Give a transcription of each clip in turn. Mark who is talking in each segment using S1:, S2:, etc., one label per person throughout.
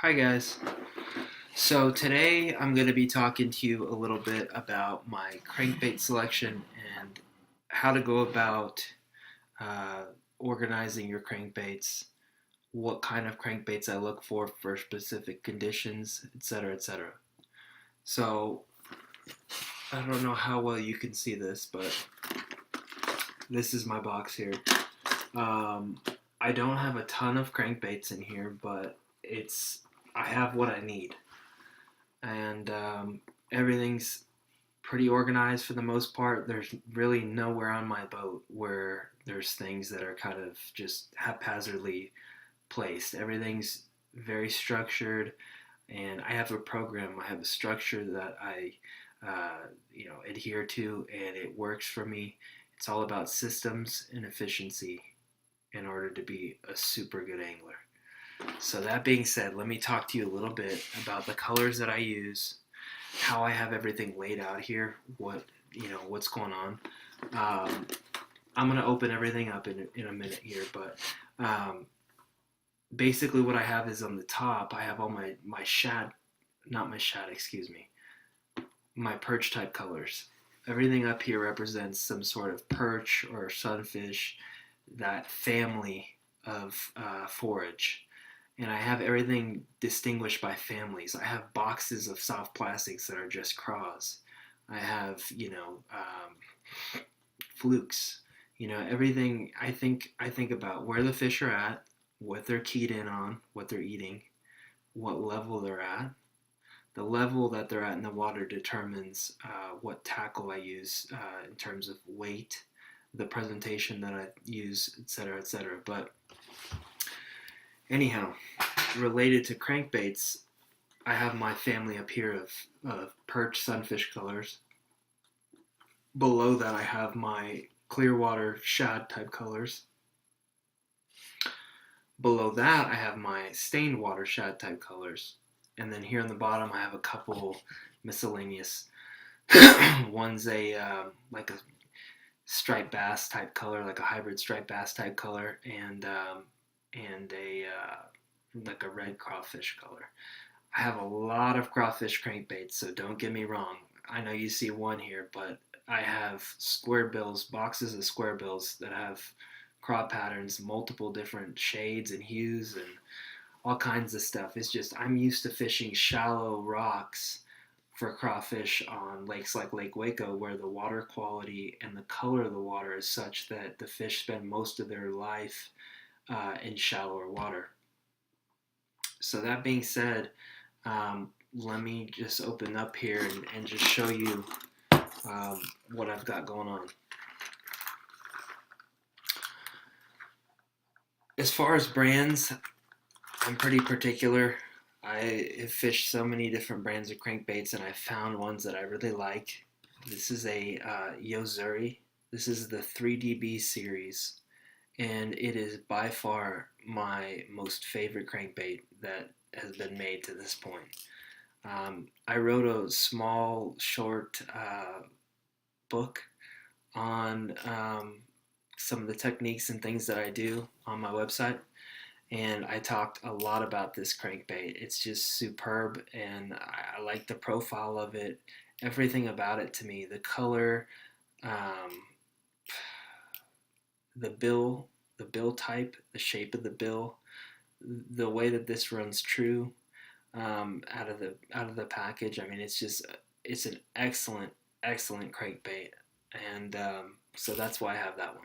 S1: Hi guys. So today I'm going to be talking to you a little bit about my crankbait selection and how to go about uh, organizing your crankbaits, what kind of crankbaits I look for specific conditions, etc., etc. So I don't know how well you can see this, but this is my box here. Um, I don't have a ton of crankbaits in here, but I have what I need, and everything's pretty organized for the most part. There's really nowhere on my boat where there's things that are kind of just haphazardly placed. Everything's very structured, and I have a program. I have a structure that I adhere to, and it works for me. It's all about systems and efficiency in order to be a super good angler. So that being said, let me talk to you a little bit about the colors that I use, how I have everything laid out here, what's going on. Um, I'm gonna open everything up in a minute here, but um, basically what I have is on the top. I have all my shad, not my shad, excuse me, my perch type colors. Everything up here represents some sort of perch or sunfish, that family of forage. And I have everything distinguished by families. I have boxes of soft plastics that are just craws. I have, flukes. Everything. I think about where the fish are at, what they're keyed in on, what they're eating, what level they're at. The level that they're at in the water determines what tackle I use in terms of weight, the presentation that I use, etc., etc. But anyhow, related to crankbaits, I have my family up here of perch sunfish colors. Below that, I have my clear water shad type colors. Below that, I have my stained water shad type colors. And then here on the bottom, I have a couple miscellaneous. One's like a striped bass type color, like a hybrid striped bass type color, and a like a red crawfish color. I have a lot of crawfish crankbaits, so don't get me wrong. I know you see one here, but I have square bills, boxes of square bills that have craw patterns, multiple different shades and hues, and all kinds of stuff. It's just I'm used to fishing shallow rocks for crawfish on lakes like Lake Waco, where the water quality and the color of the water is such that the fish spend most of their life in shallower water. So that being said, let me just open up here and just show you what I've got going on. As far as brands, I'm pretty particular. I have fished so many different brands of crankbaits, and I found ones that I really like. This is a Yozuri. This is the 3DB series, and it is by far my most favorite crankbait that has been made to this point. I wrote a small, short book on some of the techniques and things that I do on my website, and I talked a lot about this crankbait. It's just superb, and I like the profile of it, everything about it to me, the color, um, the bill type, the shape of the bill, the way that this runs true out of the package. I mean, it's an excellent crankbait, and so that's why I have that one.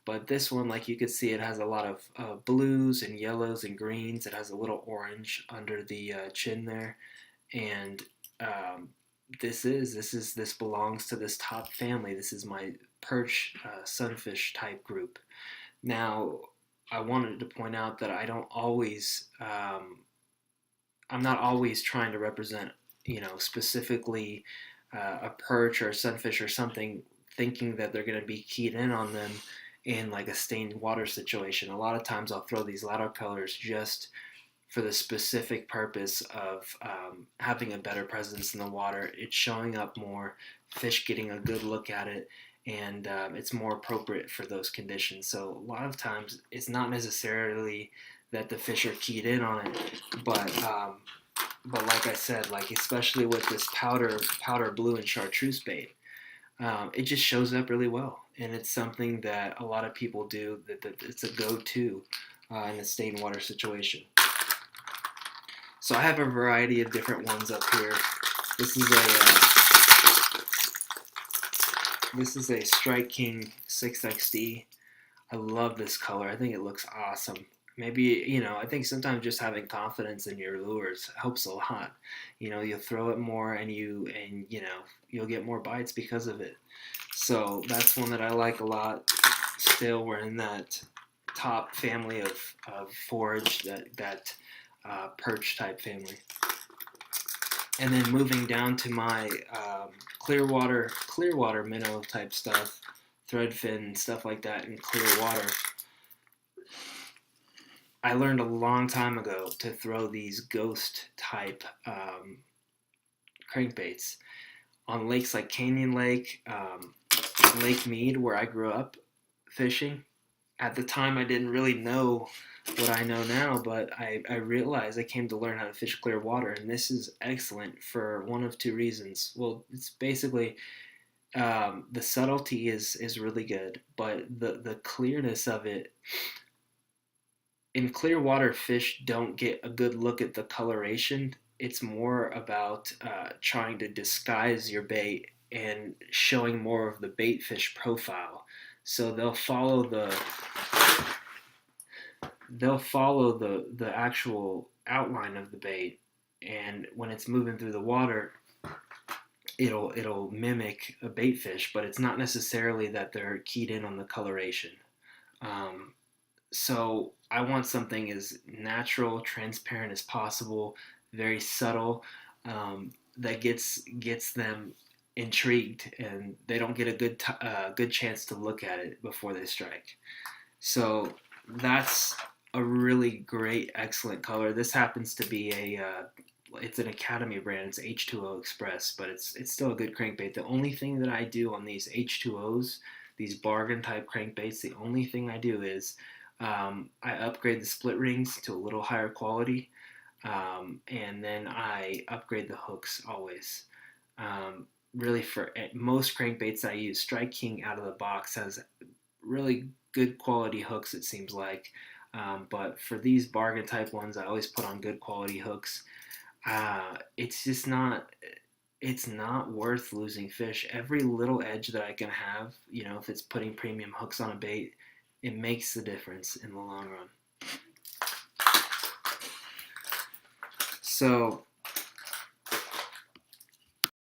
S1: But this one, like you could see, it has a lot of blues and yellows and greens. It has a little orange under the chin there, and um, this belongs to this top family. This is my perch sunfish type group. Now, I wanted to point out that I'm not always trying to represent, specifically a perch or a sunfish or something, thinking that they're going to be keyed in on them in like a stained water situation. A lot of times I'll throw these ladder colors just for the specific purpose of having a better presence in the water. It's showing up more, fish getting a good look at it, and it's more appropriate for those conditions. So a lot of times it's not necessarily that the fish are keyed in on it, but like I said, like especially with this powder blue and chartreuse bait, it just shows up really well, and it's something that a lot of people do. That it's a go-to in a stain water situation. So I have a variety of different ones up here. This is a Strike King 6XD. I love this color. I think it looks awesome. Maybe, I think sometimes just having confidence in your lures helps a lot. You'll throw it more, and you'll get more bites because of it. So that's one that I like a lot. Still, we're in that top family of forage, that perch type family. And then moving down to my Clearwater minnow type stuff, threadfin, stuff like that in clear water. I learned a long time ago to throw these ghost type crankbaits on lakes like Canyon Lake, Lake Mead, where I grew up fishing. At the time, I didn't really know what I know now, but I realized I came to learn how to fish clear water, and this is excellent for one of two reasons. Well, it's basically the subtlety is really good, but the clearness of it. In clear water, fish don't get a good look at the coloration. It's more about trying to disguise your bait and showing more of the bait fish profile. So they'll follow the actual outline of the bait, and when it's moving through the water, it'll mimic a bait fish, but it's not necessarily that they're keyed in on the coloration. So I want something as natural, transparent as possible, very subtle, that gets them intrigued, and they don't get a good chance to look at it before they strike. So that's a really great, excellent color. This happens to be it's an Academy brand. It's H2O Express, but it's still a good crankbait. The only thing that I do on these H2Os, these bargain type crankbaits, the only thing I do is I upgrade the split rings to a little higher quality, and then I upgrade the hooks always. Really, for most crankbaits I use, Strike King out of the box has really good quality hooks, it seems like. But for these bargain type ones, I always put on good quality hooks. It's just not. It's not worth losing fish. Every little edge that I can have, if it's putting premium hooks on a bait, it makes the difference in the long run. So